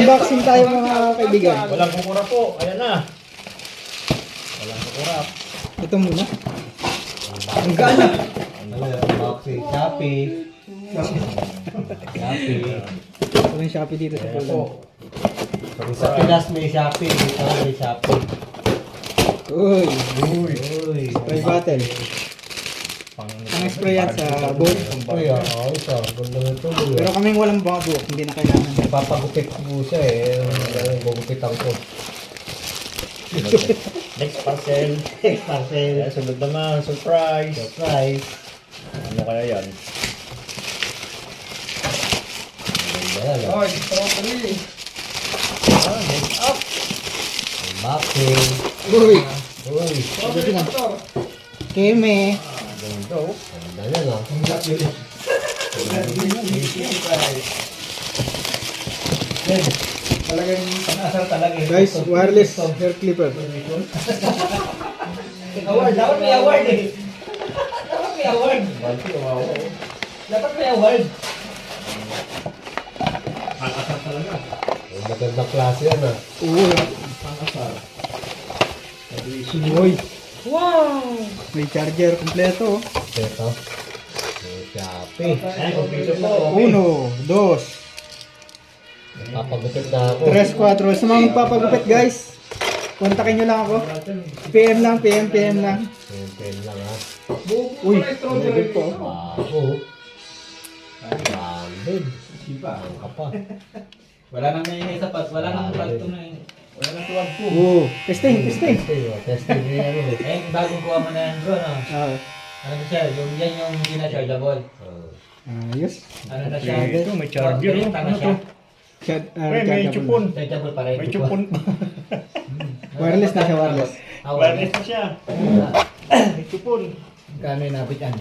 Mag-unboxing tayo mga kaibigan. Walang kukurap po. Ayan na. Walang kukurap. Ito muna. Ang gana. Unboxing. Shopee. Shopee. Ito yung Shopee dito sa Ayan po. Poland. Sa Pinas may Shopee. Dito may Shopee. Uy. Uy. Spray bottle. Pang-spray yan sa boat. Uy, ayos ah. Ganda na ito. Pero kaming walang bako. Hindi na kailangan. Papagupit ko siya eh. Gugupitan ko. Next parcel. Next parcel. Ayan, sunod naman. Surprise. Surprise. Ano kaya yan? Ganda yan ah. strawberry. Next up. Unboxing. Uy. Uy. Ito na. Keme. Ganda oh. Ganda yan ah. Talagang pang-asar talaga eh. Guys, wireless hair clipper. Award, dapat may award eh. Dapat may award. Dapat may award. Pang-asar talaga. Ang magandang klase yan ah. Uy. Pang-asar. Uy. Wow. May charger kompleto. Ito. May Shopee. Ayan, computer po. 1, 2, Papagupit na ako. 3, 4. Sa mga magpapagupit guys, kontakin nyo lang ako. PM lang, PM lang. Pen lang ah. Uy, good po. Bago. Branded. Sipa. Ang kapa. Wala nang may sapat. Wala nang palto na yun. Wala nang tuwag po. Testing. Testing niya ano eh. Eh, bagong kuha mo na yan bro, no? Ah, Ano siya? Yan yung hindi na chargeable. ayos. Ano na siya? Ito, may charger. Direkta na siya. May Chargeable. chupon. Chargeable pa rin. May chupon. Wireless na siya, wireless. Ah, Wireless na siya. May chupon. Kano yung nabit yan?